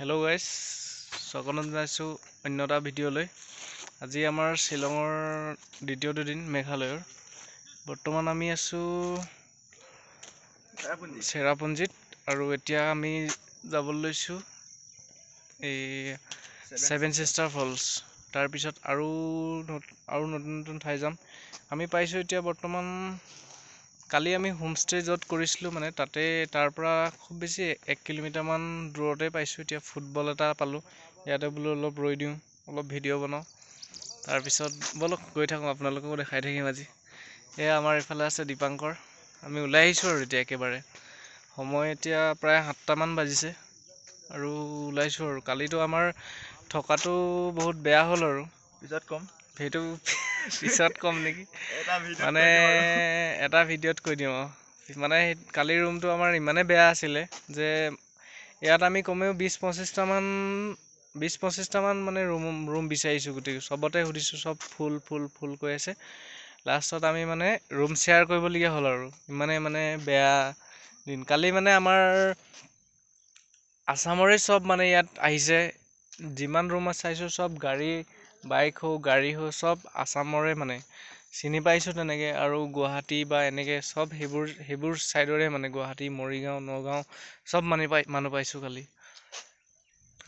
Hello' guys, স্বাগতম জনাইছোঁ অন্য এটা ভিডিঅ'লৈ। আজি আমাৰ শ্বিলঙৰ দ্বিতীয়টো দিন মেঘালয়ৰ। বৰ্তমান আমি আছোঁ চেৰাপুঞ্জীত আৰু এতিয়া আমি যাবলৈ লৈছোঁ এই ছেভেন ছিষ্টাৰ ফলছ। তাৰপিছত আৰু নতুন নতুন ঠাই যাম। আমি পাইছোঁ এতিয়া বৰ্তমান। কালি আমি হোমষ্টে য'ত কৰিছিলোঁ মানে তাৰ পৰা খুব বেছি 1 কিলোমিটাৰমান দূৰতে পাইছোঁ। এতিয়া ফুটবল এটা পালোঁ, ইয়াতে বোলো অলপ ৰৈ দিওঁ, অলপ ভিডিঅ' বনাওঁ। তাৰপিছত বলক গৈ থাকোঁ, আপোনালোককো দেখাই থাকিম আজি। এয়া আমাৰ এইফালে আছে দীপাংকৰ। আমি ওলাই আহিছোঁ আৰু এতিয়া একেবাৰে সময় এতিয়া প্ৰায় 7টামান বাজিছে আৰু ওলাইছোঁ আৰু। কালিতো আমাৰ থকাটো বহুত বেয়া হ'ল আৰু পিছত কম সেইটো পিছত কম নেকি, মানে এটা ভিডিঅ'ত কৈ দিওঁ। মানে কালিৰ ৰুমটো আমাৰ ইমানেই বেয়া আছিলে যে ইয়াত আমি কমেও 20-25টামান মানে ৰুম বিচাৰিছোঁ। গোটেই চবতে সুধিছোঁ, চব ফুল কৈ আছে। লাষ্টত আমি মানে ৰুম শ্বেয়াৰ কৰিবলগীয়া হ'ল আৰু ইমানে মানে বেয়া দিন। কালি মানে আমাৰ আছামৰে চব মানে ইয়াত আহিছে, যিমান ৰুম চাইছোঁ চব বাইক হওক গাড়ী হওক চব আছামৰে মানে চিনি পাইছোঁ তেনেকৈ। আৰু গুৱাহাটী বা এনেকৈ চব সেইবোৰ ছাইডৰে মানে গুৱাহাটী, মৰিগাঁও, নগাঁও চব মানুহ পাইছোঁ কালি।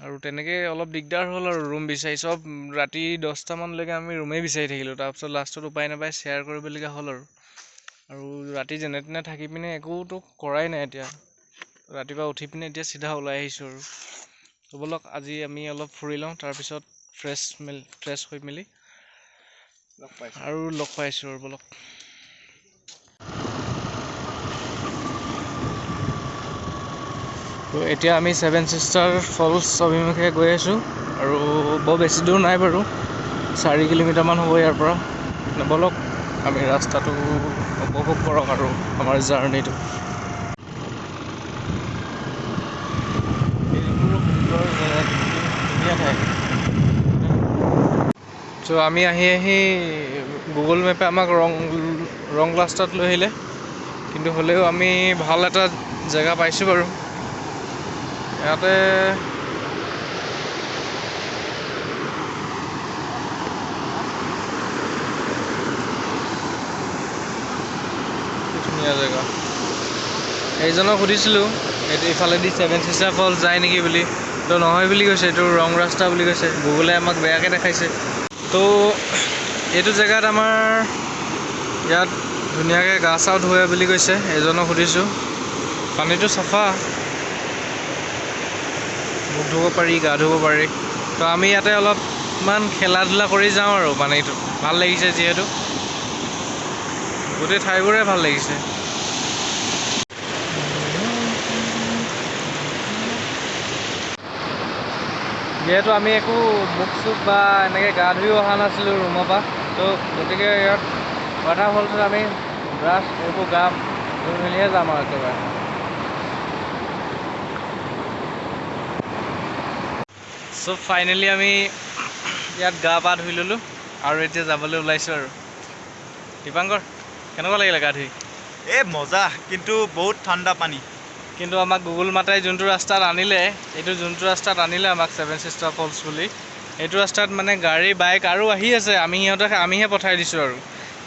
আৰু তেনেকৈ অলপ দিগদাৰ হ'ল আৰু ৰুম বিচাৰি। চব ৰাতি 10টামানলৈকে আমি ৰুমেই বিচাৰি থাকিলোঁ। তাৰপিছত লাষ্টত উপায় নাপায় শ্বেয়াৰ কৰিবলগীয়া হ'ল আৰু ৰাতি যেনে তেনে থাকি পিনে একোতো কৰাই নাই। এতিয়া ৰাতিপুৱা উঠি পিনে এতিয়া চিধা ওলাই আহিছোঁ আৰু। ব'লক আজি আমি অলপ ফুৰি লওঁ, তাৰপিছত ফ্ৰেছ হৈ মেলি আৰু লগ পাইছোঁ আৰু ব'লক। তো এতিয়া আমি ছেভেন ছিষ্টাৰ ফলছ অভিমুখে গৈ আছোঁ আৰু বৰ বেছি দূৰ নাই বাৰু, 4 কিলোমিটাৰমান হ'ব ইয়াৰ পৰা। ব'লক আমি ৰাস্তাটো উপভোগ কৰক আৰু আমাৰ জাৰ্ণিটো। চ' আমি আহি গুগল মেপে আমাক ৰং ৰাস্তাত লৈ আহিলে, কিন্তু হ'লেও আমি ভাল এটা জেগা পাইছোঁ বাৰু। ইয়াতে ধুনীয়া জেগা। এইজনক সুধিছিলোঁ ইফালেদি ছেভেন ছিষ্টাৰ ফলছ যায় নেকি বুলি, তো নহয় বুলি কৈছে, এইটো ৰং ৰাস্তা বুলি কৈছে। গুগলে আমাক বেয়াকৈ দেখাইছে। তো এইটো জেগাত আমাৰ ইয়াত ধুনীয়াকৈ গা চা ধুৱে বুলি কৈছে। এজনক সুধিছোঁ, পানীটো চাফা, মুখ ধুব পাৰি, গা ধুব পাৰি। তো আমি ইয়াতে অলপমান খেলা ধূলা কৰি যাওঁ আৰু পানীটো ভাল লাগিছে যিহেতু। গোটেই ঠাইবোৰে ভাল লাগিছে। যিহেতু আমি একো মুখ চুখ বা এনেকৈ গা ধুইও অহা নাছিলোঁ ৰুমৰ পৰা, তো গতিকে ইয়াত ৱাটাৰফলছত আমি ব্ৰাছ এইবোৰ গা ধুই মেলিহে যাম আৰু একেবাৰে। চ' ফাইনেলি আমি ইয়াত গা পা ধুই ল'লোঁ আৰু এতিয়া যাবলৈ ওলাইছোঁ আৰু। দীপাংকৰ, কেনেকুৱা লাগিলে গা ধুই? মজা, কিন্তু বহুত ঠাণ্ডা পানী। কিন্তু আমাক গুগল মাতাই যোনটো ৰাস্তাত আনিলে আমাক ছেভেন ছিষ্টাৰ ফলছ বুলি, সেইটো ৰাস্তাত মানে গাড়ী বাইক আৰু আহি আছে। আমিহে পঠাই দিছোঁ আৰু,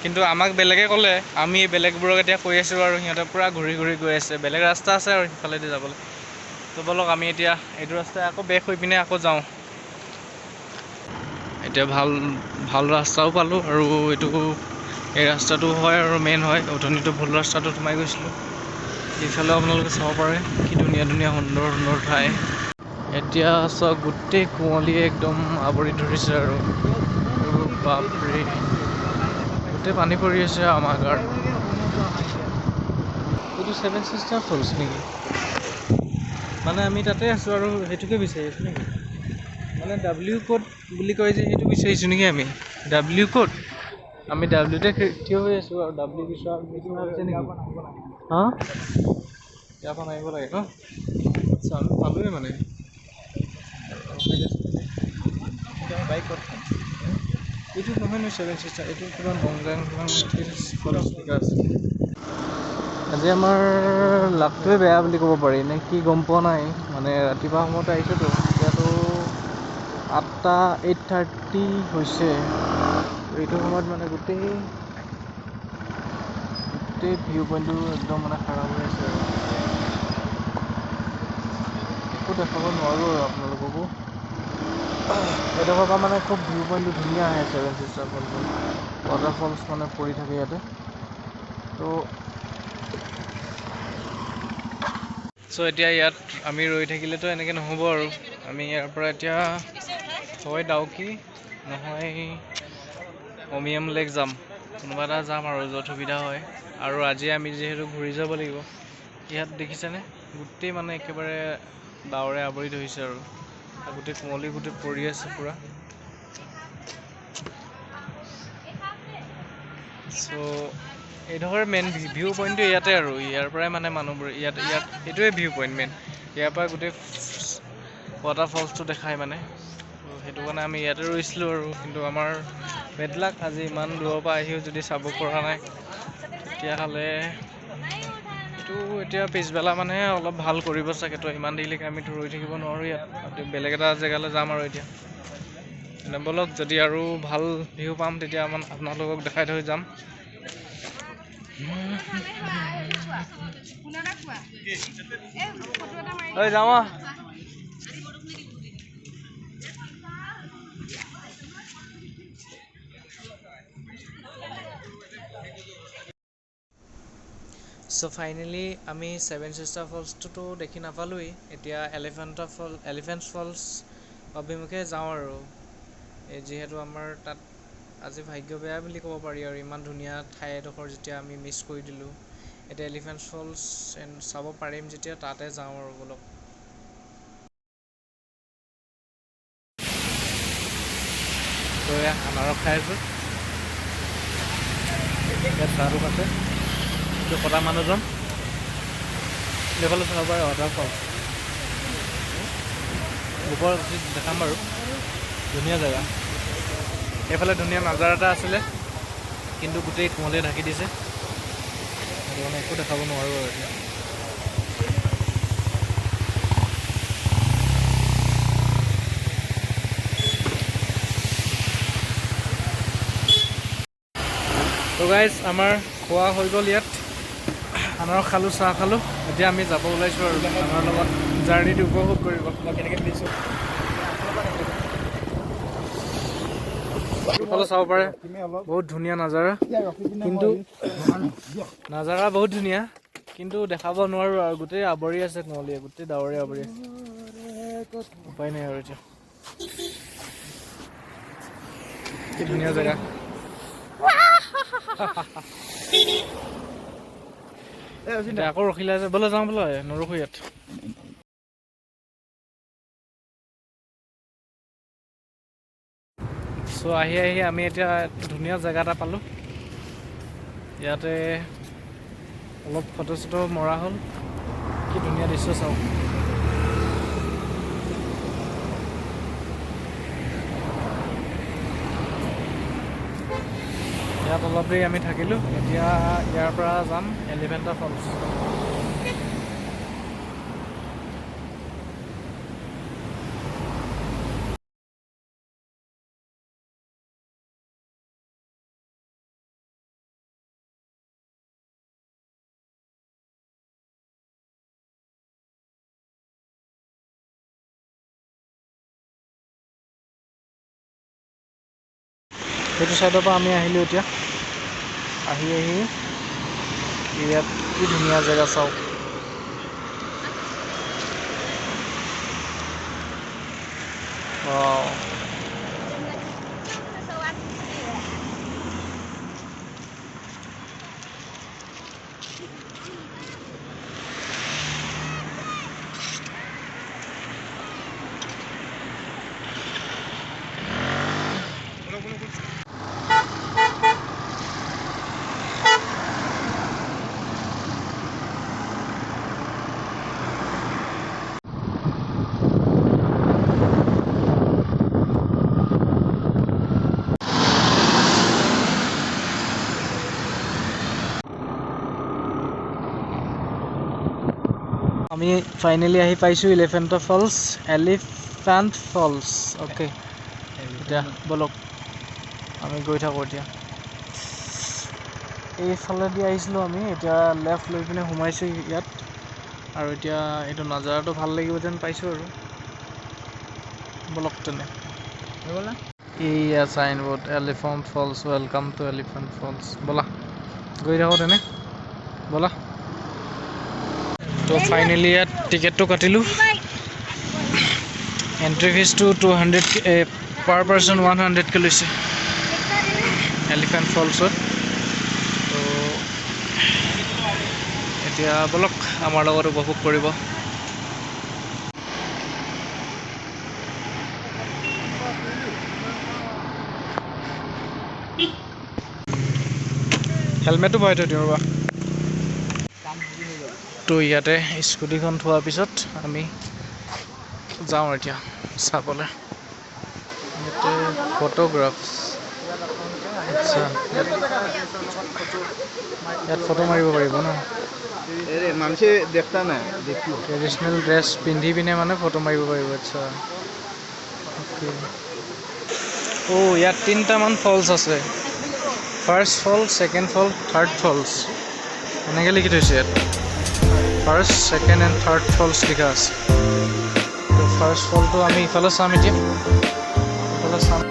কিন্তু আমাক বেলেগে ক'লে। আমি বেলেগবোৰক এতিয়া কৈ আছোঁ আৰু সিহঁতে পূৰা ঘূৰি গৈ আছে। বেলেগ ৰাস্তা আছে আৰু সিফালেদি যাবলৈ। তো ব'লক আমি এতিয়া এইটো ৰাস্তাই আকৌ বেক হৈ পিনে আকৌ যাওঁ। এতিয়া ভাল ৰাস্তাও পালোঁ আৰু এই ৰাস্তাটো হয় আৰু মেইন হয়। অথনিটো ভুল ৰাস্তাটো সোমাই গৈছিলোঁ। এইফালেও আপোনালোকে চাব পাৰে কি ধুনীয়া সুন্দৰ ঠাই। এতিয়া চাওক, গোটেই কুঁৱলীয়ে একদম আৱৰি ধৰিছে আৰু বাপৰে, গোটেই পানী পৰি আছে আমাৰ গাত। এইটো ছেভেন ছিষ্টাৰ ফলছ নেকি? মানে আমি তাতে আছোঁ আৰু সেইটোকে বিচাৰি আছোঁ নেকি? মানে ডাব্লিউ ক'ড বুলি কয় যে, সেইটো বিচাৰিছোঁ নেকি আমি? ডাব্লিউ ক'ড, আমি ডাব্লিউতে থিয় হৈ আছোঁ আৰু ডাব্লিউ বিচৰা হৈছে নেকি? হা, ইয়াৰ পৰা মাৰিব লাগে ন? আচ্ছা, আমি পালোঁৱে মানে। বাইকত এইটো নহয় ন ছেভেন ছিষ্টাৰ, এইটো কিবা বংগাং ফলছ লিখা আছে। আজি আমাৰ লাকটোৱে বেয়া বুলি ক'ব পাৰি নে কি গম পোৱা নাই। মানে মানে ৰাতিপুৱা সময়তে আহিছোঁতো, এতিয়াতো 8:30 হৈছে। এইটো সময়ত মানে গোটেই ভিউ পইণ্টটো একদম মানে খাৰাপ হৈ আছে আৰু একো দেখাব নোৱাৰোঁ আৰু আপোনালোককো। এইডোখৰ পৰা মানে খুব ভিউ পইণ্টটো ধুনীয়া আহে, ছেভেন ছিষ্টাৰ ফলছৰ ৱাটাৰফলছ মানে পৰি থাকে ইয়াতে। চ' এতিয়া ইয়াত আমি ৰৈ থাকিলেতো এনেকৈ নহ'ব আৰু আমি ইয়াৰ পৰা এতিয়া হয় ডাউকি নহয় অমিয়াম লেক যাম, কোনোবা এটা যাম আৰু য'ত সুবিধা হয়। আৰু আজি আমি যিহেতু ঘূৰি যাব লাগিব, ইয়াত দেখিছেনে গোটেই মানে একেবাৰে ডাৱৰে আৱৰি ধৰিছে আৰু গোটেই কুঁৱলী গোটেই পৰি আছে পূৰা। চ' এইডোখৰ মেইন ভিউ পইণ্টটো ইয়াতে আৰু ইয়াৰ পৰাই মানে মানুহবোৰ ইয়াত এইটোৱে ভিউ পইণ্ট মেইন। ইয়াৰ পৰা গোটেই ৱাটাৰফলছটো দেখায় মানে। সেইটো কাৰণে আমি ইয়াতে ৰৈছিলোঁ আৰু, কিন্তু আমাৰ বেড লাক, আজি ইমান দূৰৰ পৰা আহিও যদি চাব পৰা নাই, তেতিয়াহ'লে এইটো এতিয়া পিছবেলা মানে অলপ ভাল কৰিব চাগে। তো ইমান দেৰিলৈকে আমিতো ৰৈ থাকিব নোৱাৰোঁ ইয়াত, বেলেগ এটা জেগালৈ যাম আৰু এতিয়া। ব'লক, যদি আৰু ভাল ভিউ পাম তেতিয়া আপোনালোকক দেখাই থৈ যাম। যাওঁ। চ' ফাইনেলি আমি ছেভেন ছিষ্টাৰ ফলছটোতো দেখি নাপালোঁৱেই। এতিয়া এলিফেণ্ট ফলছ অভিমুখে যাওঁ আৰু যিহেতু আমাৰ তাত আজি ভাগ্য বেয়া বুলি ক'ব পাৰি আৰু ইমান ধুনীয়া ঠাই এডোখৰ যেতিয়া আমি মিছ কৰি দিলোঁ। এতিয়া এলিফেণ্ট ফলছ চাব পাৰিম যেতিয়া তাতে যাওঁ আৰু ব'লক। তো আনাৰস খাই আছোঁ, ইয়াত চাহটো আছে, এইটো কটা মানুহজন। এইফালে চাব পাৰে ৱাটাৰফল, ওপৰত দেখাম বাৰু, ধুনীয়া জেগা। এইফালে ধুনীয়া নাজাৰ এটা আছিলে, কিন্তু গোটেই কুঁৱলীয়ে ঢাকি দিছে, সেইটো কাৰণে একো দেখাব নোৱাৰোঁ আৰু এতিয়া। তো গাইজ, আমাৰ খোৱা হৈ গ'ল ইয়াত, আনাৰস খালোঁ, চাহ খালোঁ। এতিয়া আমি যাব ওলাইছোঁ আৰু আমাৰ লগত জাৰ্ণিটো উপভোগ কৰিব। মই কেনেকৈ দিছোঁ ইফালে চাব পাৰে, বহুত ধুনীয়া নাজাৰা, কিন্তু নাজাৰা বহুত ধুনীয়া, কিন্তু দেখাব নোৱাৰোঁ আৰু গোটেই আৱৰি আছে কুঁৱলীয়ে, গোটেই ডাৱৰে আৱৰি আছে, উপায় নাই আৰু এতিয়া। কি ধুনীয়া জেগা। আকৌ ৰখিলে যে, বোলে যাওঁ বোলে, নৰখোঁ ইয়াত। চ' আহি আমি এতিয়া ধুনীয়া জেগা এটা পালোঁ। ইয়াতে অলপ ফটো চটো মৰা হ'ল, কি ধুনীয়া দৃশ্য চাওঁ। ইয়াত অলপ দেৰি আমি থাকিলোঁ, এতিয়া ইয়াৰ পৰা যাম এলিফেণ্টা ফলছ। সেইটো ছাইডৰ পৰা আমি আহিলোঁ এতিয়া, আহি ইয়াত কি ধুনীয়া জেগা চাওক। আমি ফাইনেলি আহি পাইছোঁ এলিফেণ্ট ফলছ অ'কে এতিয়া ব'লক আমি গৈ থাকোঁ এতিয়া এইফালেদি আহিছিলোঁ আমি এতিয়া লেফ্ট লৈ পিনে সোমাইছোঁ ইয়াত আৰু এতিয়া এইটো নাজাৰাটো ভাল লাগিব যেন পাইছোঁ আৰু ব'লক তেনে এইয়া signboard Elephant Falls welcome to Elephant Falls ব'লা গৈ থাকোঁ তেনে ব'লা তো ফাইনেলি ইয়াত টিকেটটো কাটিলোঁ এণ্ট্ৰি ফিজটো 200 পাৰ পাৰ্চন 100কৈ লৈছে এলিফেণ্ট ফলছত তো এতিয়া ব'লক আমাৰ লগত উপভোগ কৰিব হেলমেটটো ভৰাই থৈ দিওঁ ৰ'বা তো ইয়াতে স্কুটিখন থোৱাৰ পিছত আমি যাওঁ এতিয়া চাবলৈ ইয়াতে ফটোগ্ৰাফছ আচ্ছা ইয়াত ফটো মাৰিব পাৰিব ন ট্ৰেডিশ্যনেল ড্ৰেছ পিন্ধি পিনে মানে ফটো মাৰিব পাৰিব আচ্ছা অ'কে ইয়াত 3টামান ফলছ আছে ফাৰ্ষ্ট ফলছ ছেকেণ্ড ফলছ থাৰ্ড ফলছ এনেকৈ লিখি থৈছে ইয়াত ফাৰ্ষ্ট ছেকেণ্ড এণ্ড থাৰ্ড ফলছ লিখা আছে তো ফাৰ্ষ্ট ফলটো আমি ইফালে চাম এতিয়া ইফালে চাম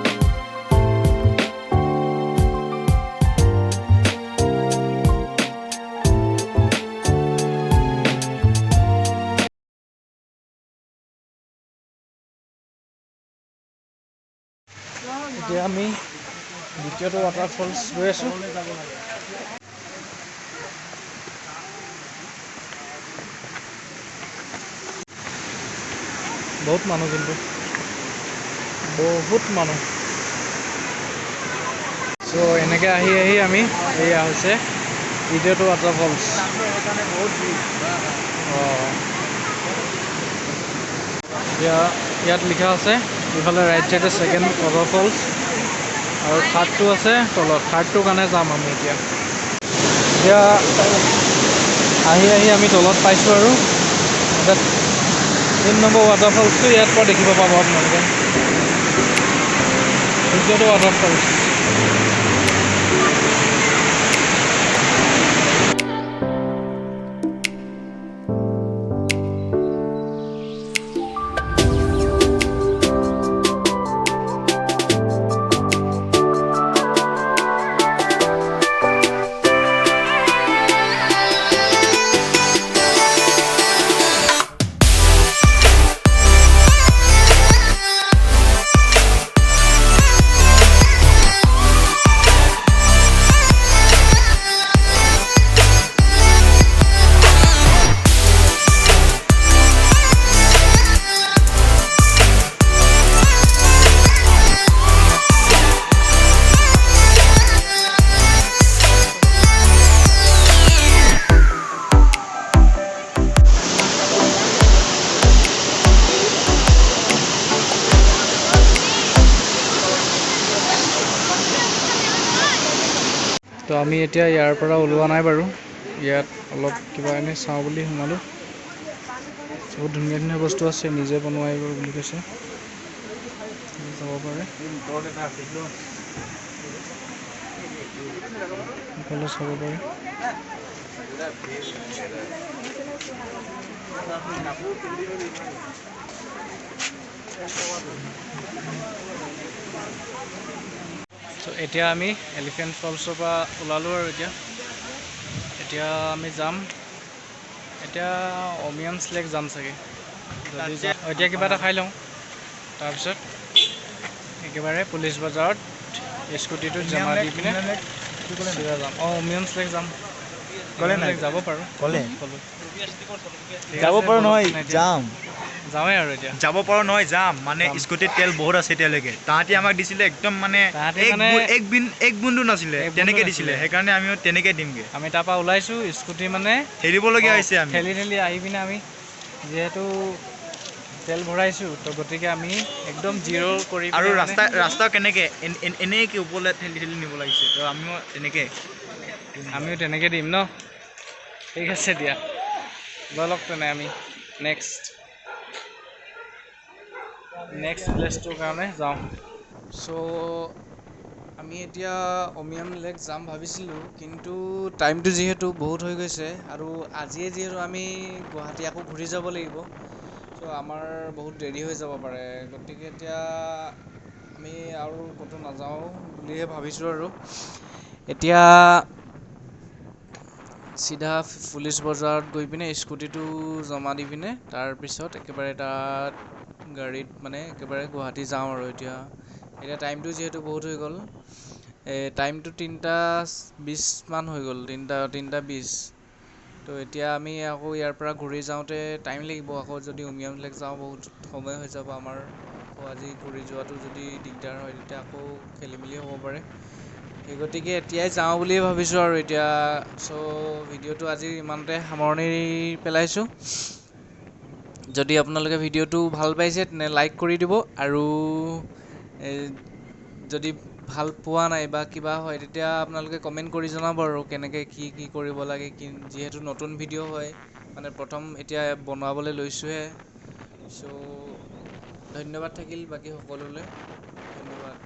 এতিয়া আমি দ্বিতীয়টো ৱাটাৰফলছ গৈ আছোঁ বহুত মানুহ কিন্তু বহুত মানুহ চ' এনেকৈ আহি আমি এয়া হৈছে দ্বিতীয়টো ৱাটাৰফলছ এতিয়া ইয়াত লিখা আছে ইফালে ৰাইট চাইডে ছেকেণ্ড ৱাটাৰফলছ আৰু থাৰ্ডটো আছে তলত থাৰ্ডটোৰ কাৰণে যাম আমি এতিয়া আহি আমি তলত পাইছোঁ আৰু এতিয়া 3 নম্বৰ ৱাটাৰফলছটো ইয়াৰ পৰা দেখিব পাব আপোনালোকে দ্বিতীয়টো ৱাটাৰফলছ তো আমি এতিয়া ইয়াৰ পৰা ওলোৱা নাই বাৰু ইয়াত অলপ কিবা এনেই চাওঁ বুলি সোমালোঁ বহুত ধুনীয়া ধুনীয়া বস্তু আছে নিজে বনোৱা এইবোৰ বুলি কৈছে যাব পাৰে সকলো চাব পাৰে তো এতিয়া আমি এলিফেণ্ট ফলছৰ পৰা ওলালোঁ আৰু এতিয়া আমি যাম এতিয়া অমিয়ামছ লেক যাম চাগে এতিয়া কিবা এটা খাই লওঁ তাৰপিছত একেবাৰে পুলিচ বজাৰত স্কুটিটো জমা দি পিনে চিধা যাম অমিয়ামছ লেক যাম যাব পাৰোঁ নহয় যামেই আৰু এতিয়া যাব পাৰো নহয় যাম মানে স্কুটিত তেল বহুত আছে এতিয়ালৈকে তাহাঁতি আমাক দিছিলে একদম মানে এক বিন্দু নাছিলে তেনেকৈ দিছিলে সেইকাৰণে আমিও তেনেকৈ দিমগৈ আমি তাৰপৰা ওলাইছোঁ স্কুটি মানে হেৰিবলগীয়া হৈছে আমি ঠেলি আহি পিনে আমি যিহেতু তেল ভৰাইছোঁ তো গতিকে আমি একদম জিৰ' কৰি আৰু ৰাস্তা কেনেকৈ এনেকৈ কি ওপৰলৈ ঠেলি নিব লাগিছে তো আমিও তেনেকৈ দিম ন ঠিক আছে দিয়া ব'লক তেনে আমি নেক্সট প্লেচটোৰ কাৰণে যাওঁ। চ' আমি এতিয়া অমিয়াম লেক যাম ভাবিছিলোঁ, কিন্তু টাইমটো যিহেতু বহুত হৈ গৈছে আৰু আজিয়ে যিহেতু আমি গুৱাহাটী আকৌ ঘূৰি যাব লাগিব, চ' আমাৰ বহুত দেৰি হৈ যাব পাৰে। গতিকে এতিয়া আমি আৰু ক'তো নাযাওঁ বুলিহে ভাবিছোঁ আৰু এতিয়া চিধা পুলিচ বজাৰত গৈ পিনে স্কুটিটো জমা দি পিনে তাৰপিছত একেবাৰে তাত গাড়ীত মানে একেবাৰে গুৱাহাটী যাওঁ আৰু এতিয়া টাইমটো যিহেতু বহুত হৈ গ'ল, টাইমটো 3:20 মান হৈ গ'ল, 3:20। তো এতিয়া আমি আকৌ ইয়াৰ পৰা ঘূৰি যাওঁতে টাইম লাগিব, আকৌ যদি উমিয়াম লেক যাওঁ বহুত সময় হৈ যাব আমাৰ, আকৌ আজি ঘূৰি যোৱাটো যদি দিগদাৰ হয় তেতিয়া আকৌ খেলি মেলি হ'ব পাৰে। সেই গতিকে এতিয়াই যাওঁ বুলিয়ে ভাবিছোঁ আৰু এতিয়া চ' ভিডিঅ'টো আজি ইমানতে সামৰণি পেলাইছোঁ। যদি আপোনালোকে ভিডিঅ'টো ভাল পাইছে তেনে লাইক কৰি দিব, আৰু যদি ভাল পোৱা নাই বা কিবা হয় তেতিয়া আপোনালোকে কমেণ্ট কৰি জনাব আৰু কেনেকৈ কি কৰিব লাগে, যিহেতু নতুন ভিডিঅ' হয় মানে প্ৰথম এতিয়া বনাবলৈ লৈছোঁহে। চ' ধন্যবাদ থাকিল বাকী সকলোলৈ, ধন্যবাদ।